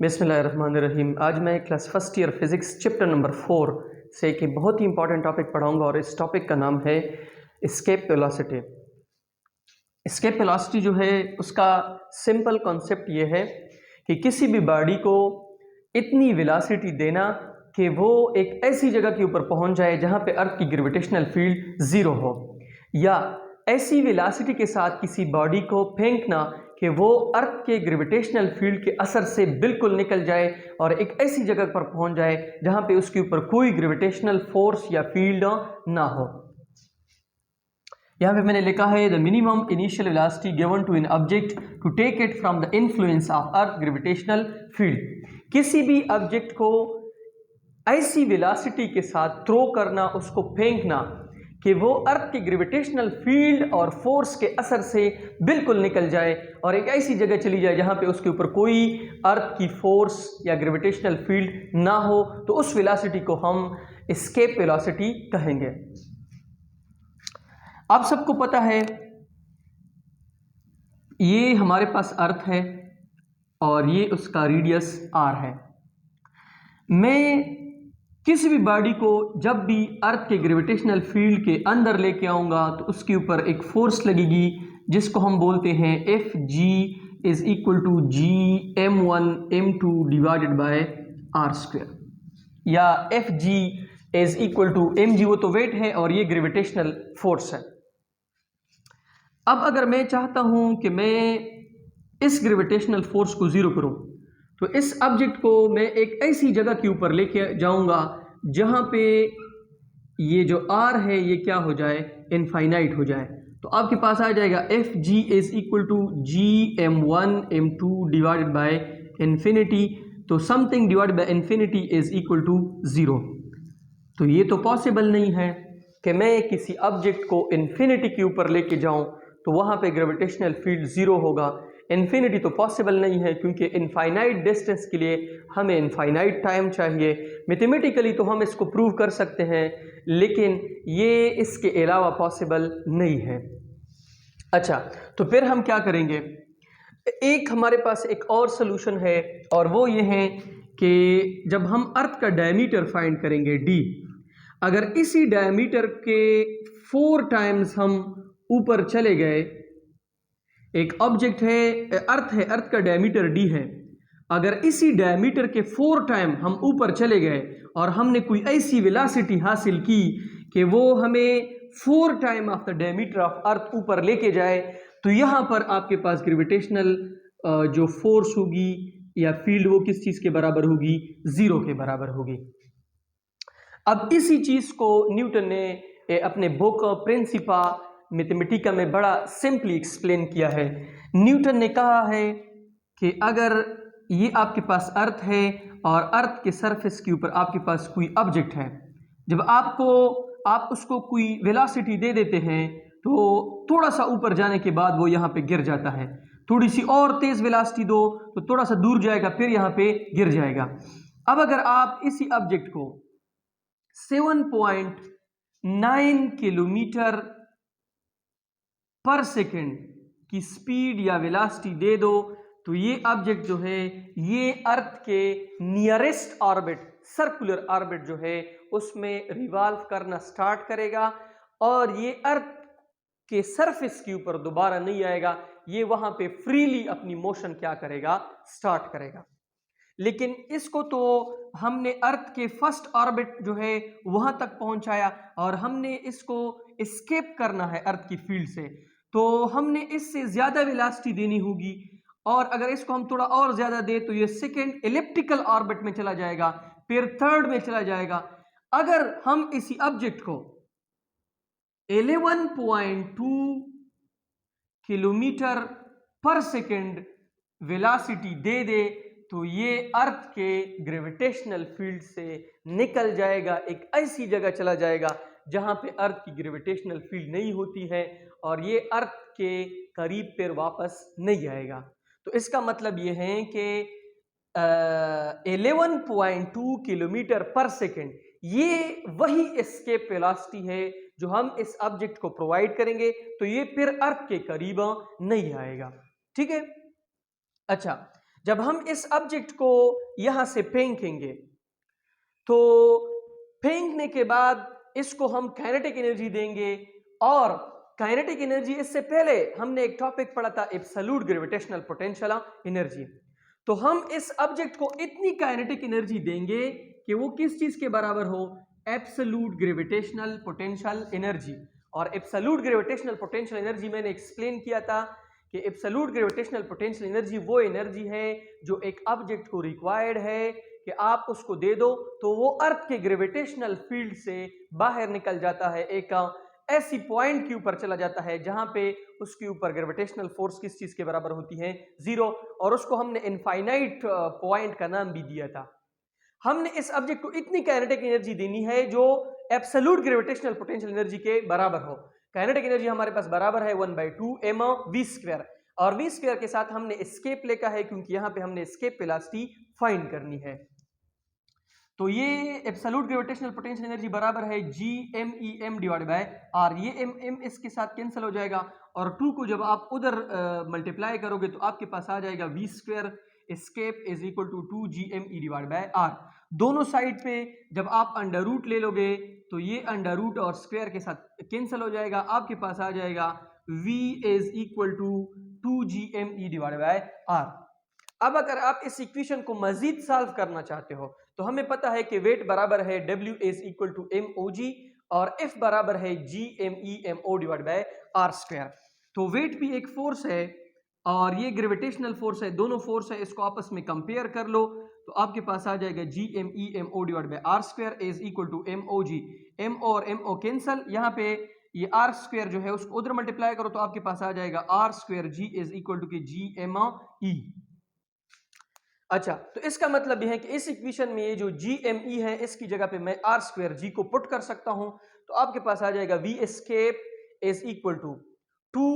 बिस्मिल्लाहिर्रहमानिर्रहीम। आज मैं class first year physics chapter number 4 से एक बहुत ही इंपॉर्टेंट टॉपिक पढ़ाऊंगा और इस टॉपिक का नाम है एस्केप वेलोसिटी। एस्केप वेलोसिटी जो है उसका सिंपल कॉन्सेप्ट ये है कि किसी भी बॉडी को इतनी वेलोसिटी देना कि वो एक ऐसी जगह के ऊपर पहुंच जाए जहां पे अर्थ की ग्रेविटेशनल फील्ड ज़ीरो हो, या ऐसी वेलोसिटी के साथ किसी बॉडी को फेंकना कि वो अर्थ के ग्रेविटेशनल फील्ड के असर से बिल्कुल निकल जाए और एक ऐसी जगह पर पहुंच जाए जहां पे उसके ऊपर कोई ग्रेविटेशनल फोर्स या फील्ड ना हो। यहां पे मैंने लिखा है the minimum initial velocity given to an object to take it from the influence of earth gravitational field. किसी भी ऑब्जेक्ट को ऐसी वेलोसिटी के साथ थ्रो करना, उसको फेंकना कि वो अर्थ के ग्रेविटेशनल फील्ड और फोर्स के असर से बिल्कुल निकल जाए और एक ऐसी जगह चली जाए जहां पे उसके ऊपर कोई अर्थ की फोर्स या ग्रेविटेशनल फील्ड ना हो, तो उस वेलोसिटी को हम एस्केप वेलोसिटी कहेंगे। आप सबको पता है ये हमारे पास अर्थ है और ये उसका रेडियस r है। मैं किसी भी बॉडी को जब भी अर्थ के ग्रेविटेशनल फील्ड के अंदर लेके आऊँगा तो उसके ऊपर एक फोर्स लगेगी जिसको हम बोलते हैं F G is equal to G m1 m2 divided by R square, या F G is equal to M G, वो तो वेट है और ये ग्रेविटेशनल फोर्स है। अब अगर मैं चाहता हूँ कि मैं इस ग्रेविटेशनल फोर्स को ज़ीरो करूँ तो इस ऑब्जेक्ट को मैं एक ऐसी जगह के ऊपर लेके जाऊंगा जहां पे ये जो r है ये क्या हो जाए, इनफाइनाइट हो जाए। तो आपके पास आ जाएगा F G is equal to G m1 m2 divided by infinity. तो something divided by infinity is equal to zero. तो ये तो पॉसिबल नहीं है कि मैं किसी ऑब्जेक्ट को इन्फिनिटी के ऊपर लेके जाऊं तो वहां पे ग्रेविटेशनल फील्ड ज़ीरो होगा। इन्फिनिटी तो पॉसिबल नहीं है क्योंकि इनफाइनाइट डिस्टेंस के लिए हमें इनफाइनाइट टाइम चाहिए। मैथमेटिकली तो हम इसको प्रूव कर सकते हैं लेकिन ये इसके अलावा पॉसिबल नहीं है। अच्छा, तो फिर हम क्या करेंगे, एक हमारे पास एक और सॉल्यूशन है और वो ये है कि जब हम अर्थ का डायमीटर फाइंड करेंगे d, अगर इसी डायमीटर के 4 टाइम्स हम ऊपर चले गए, एक ऑब्जेक्ट है, अर्थ का डायमीटर d है, अगर इसी डायमीटर के 4 टाइम हम ऊपर चले गए और हमने कोई ऐसी वेलोसिटी हासिल की कि वो हमें 4 time of the diameter of earth ऊपर लेके जाए, तो यहाँ पर आपके पास ग्रेविटेशनल जो फोर्स होगी या फील्ड वो किस चीज़ के बराबर होगी, ज़ीरो के बराबर होगी। अब इसी चीज़ को न्यूटन ने अपने बुक प्रिंसिपा मैथमेटिका में बड़ा सिंपली एक्सप्लेन किया है। न्यूटन ने कहा है कि अगर ये आपके पास अर्थ है और अर्थ के सरफेस के ऊपर आपके पास कोई ऑब्जेक्ट है, जब आप उसको कोई वेलोसिटी दे देते हैं तो थोड़ा सा ऊपर जाने के बाद वो यहाँ पे गिर जाता है, थोड़ी सी और तेज वेलोसिटी दो तो थोड़ा सा दूर जाएगा फिर यहाँ पे गिर जाएगा। अब अगर आप इसी ऑब्जेक्ट को 7.9 किलोमीटर पर सेकेंड की स्पीड या वेलोसिटी दे दो तो ये ऑब्जेक्ट जो है ये अर्थ के नियरेस्ट ऑर्बिट, सर्कुलर ऑर्बिट जो है उसमें रिवॉल्व करना स्टार्ट करेगा और ये अर्थ के सरफेस के ऊपर दोबारा नहीं आएगा, ये वहां पे फ्रीली अपनी मोशन क्या करेगा, स्टार्ट करेगा। लेकिन इसको तो हमने अर्थ के फर्स्ट ऑर्बिट जो है वहां तक पहुंचाया और हमने इसको एस्केप करना है अर्थ की फील्ड से, तो हमने इससे ज्यादा वेलोसिटी देनी होगी और अगर इसको हम थोड़ा और ज्यादा दे तो ये सेकेंड एलिप्टिकल ऑर्बिट में चला जाएगा, फिर थर्ड में चला जाएगा। अगर हम इसी ऑब्जेक्ट को 11.2 किलोमीटर पर सेकेंड वेलोसिटी दे दे तो ये अर्थ के ग्रेविटेशनल फील्ड से निकल जाएगा, एक ऐसी जगह चला जाएगा जहां पे अर्थ की ग्रेविटेशनल फील्ड नहीं होती है और ये अर्थ के करीब फिर वापस नहीं आएगा। तो इसका मतलब ये है कि 11.2 किलोमीटर पर सेकेंड ये वही एस्केप वेलोसिटी है जो हम इस ऑब्जेक्ट को प्रोवाइड करेंगे तो ये फिर अर्थ के करीब नहीं आएगा। ठीक है। अच्छा, जब हम इस ऑब्जेक्ट को यहां से फेंकेंगे तो फेंकने के बाद इसको हम काइनेटिक एनर्जी देंगे, और काइनेटिक एनर्जी इससे पहले हमने एक टॉपिक पढ़ा था एब्सोल्यूट ग्रेविटेशनल पोटेंशियल एनर्जी। तो हम इस ऑब्जेक्ट को इतनी काइनेटिक एनर्जी देंगे कि वो किस चीज के बराबर हो, एब्सोल्यूट ग्रेविटेशनल पोटेंशियल एनर्जी। और एब्सोल्यूट ग्रेविटेशनल पोटेंशियल एनर्जी मैंने एक्सप्लेन किया था कि एब्सोल्यूट ग्रेविटेशनल पोटेंशियल एनर्जी वो एनर्जी है जो एक ऑब्जेक्ट को रिक्वायर्ड है कि आप उसको दे दो तो वो अर्थ के ग्रेविटेशनल फील्ड से बाहर निकल जाता है, एक ऐसी पॉइंट के ऊपर चला जाता है जहां पे उसके ऊपर ग्रेविटेशनल फोर्स किस चीज के बराबर होती है, 0, और उसको हमने इनफाइनाइट पॉइंट का नाम भी दिया था। हमने इस ऑब्जेक्ट को इतनी काइनेटिक एनर्जी देनी है जो एब्सोल्यूट ग्रेविटेशनल पोटेंशियल एनर्जी के बराबर हो। काइनेटिक एनर्जी हमारे पास बराबर है 1/2 mv², और v² के साथ हमने एस्केप लेका है क्योंकि यहां पे हमने एस्केप वेलोसिटी फाइंड करनी है। तो ये एब्सोल्यूट ग्रेविटेशनल पोटेंशियल एनर्जी बराबर है GMEm डिवाइड बाय r। ये m इसके साथ कैंसिल हो जाएगा, और 2 को जब आप उधर मल्टीप्लाई करोगे तो आपके पास आ जाएगा v² escape is equal to 2GME divide by r। दोनों साइड पे जब आप अंडर रूट ले लोगे तो ये अंडर रूट और स्क्वायर के साथ कैंसिल हो जाएगा, आपके पास आ जाएगा v is equal to 2GME divide by r। अब अगर आप इस इक्वेशन को मजीद सॉल्व करना चाहते हो तो हमें पता है कि वेट बराबर है W is equal to mog, और F बराबर है GMEmo डिवाइड बाय r²। तो वेट भी एक फोर्स है और ये ग्रेविटेशनल फोर्स है, दोनों फोर्स है, इसको आपस में कंपेयर कर लो तो आपके पास आ जाएगा GMEmo divide by r² is equal to mog। m और mo कैंसल, यहाँ पे ये r² जो है उसको उधर मल्टीप्लाई करो तो आपके पास आ जाएगा r² g is equal to GME। अच्छा, तो इसका मतलब यह है कि इस इक्वेशन में ये जो GME है इसकी जगह पे मैं r² g को पुट कर सकता हूं, तो आपके पास आ जाएगा v escape is equal to 2,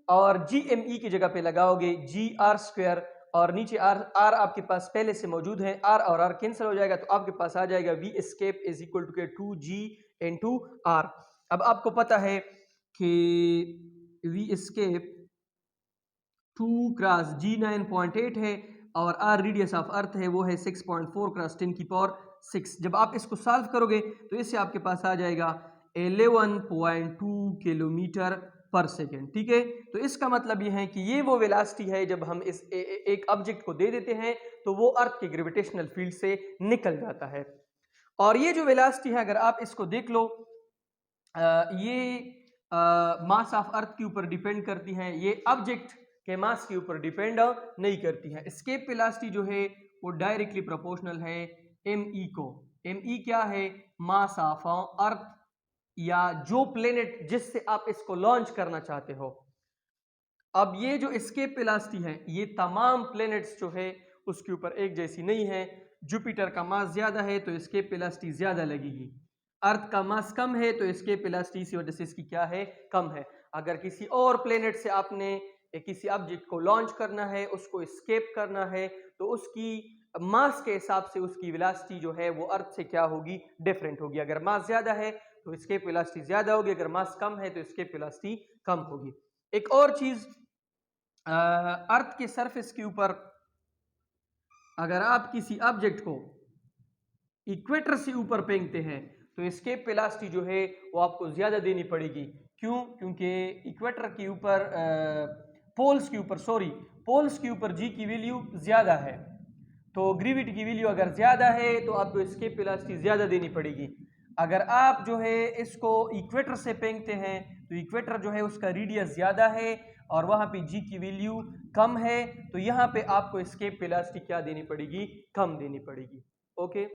और GME की जगह पे लगाओगे gr², और नीचे r आपके पास पहले से मौजूद है, r और r कैंसिल हो जाएगा तो आपके पास आ जाएगा v escape is equal to 2g into r। अब आपको पता है कि v एस्केप 2 क्रॉस g 9.8 है और r रेडियस ऑफ अर्थ है वो है 6.4 क्रॉस 10⁶। जब आप इसको सॉल्व करोगे तो इससे आपके पास आ जाएगा 11.2 किलोमीटर पर सेकेंड। ठीक है, तो इसका मतलब यह है कि ये वो वेलोसिटी है जब हम इस एक ऑब्जेक्ट को दे देते हैं तो वो अर्थ के ग्रेविटेशनल फील्ड से निकल जाता है। और ये जो वेलोसिटी है अगर आप इसको देख लो, ये मास ऑफ अर्थ के ऊपर डिपेंड करती है, ये ऑब्जेक्ट के मास के ऊपर डिपेंड नहीं करती है। एस्केप वेलोसिटी जो है वो डायरेक्टली प्रोपोर्शनल है me को। me क्या है, मास ऑफ अर्थ, या जो प्लेनेट जिससे आप इसको लॉन्च करना चाहते हो। अब ये जो एस्केप वेलोसिटी है ये तमाम प्लेनेट्स जो है उसके ऊपर एक जैसी नहीं है। जुपिटर का मास ज्यादा है तो एस्केप वेलोसिटी ज्यादा लगेगी, अर्थ का मास कम है तो एस्केप वेलोसिटी इसी वजह से इसकी क्या है, कम है। अगर किसी और प्लेनेट से आपने किसी ऑब्जेक्ट को लॉन्च करना है, उसको एस्केप करना है, तो उसकी मास के हिसाब से उसकी वेलोसिटी जो है वो अर्थ से क्या होगी, डिफरेंट होगी। अगर मास ज्यादा है तो एस्केप वेलोसिटी ज्यादा होगी, अगर मास कम है तो एस्केप वेलोसिटी कम होगी। एक और चीज, अर्थ के सरफेस के ऊपर अगर आप किसी ऑब्जेक्ट को इक्वेटर से ऊपर फेंकते हैं तो एस्केप वेलोसिटी जो है वो आपको ज्यादा देनी पड़ेगी। क्यों? क्योंकि इक्वेटर के ऊपर पोल्स के ऊपर जी की वैल्यू ज्यादा है, तो ग्रेविटी की वैल्यू अगर ज्यादा है तो आपको एस्केप वेलोसिटी ज्यादा देनी पड़ेगी। अगर आप जो है इसको इक्वेटर से फेंकते हैं तो इक्वेटर जो है उसका रेडियस ज्यादा है और वहां पे जी की वैल्यू कम है, तो यहाँ पे आपको एस्केप वेलोसिटी क्या देनी पड़ेगी, कम देनी पड़ेगी। ओके।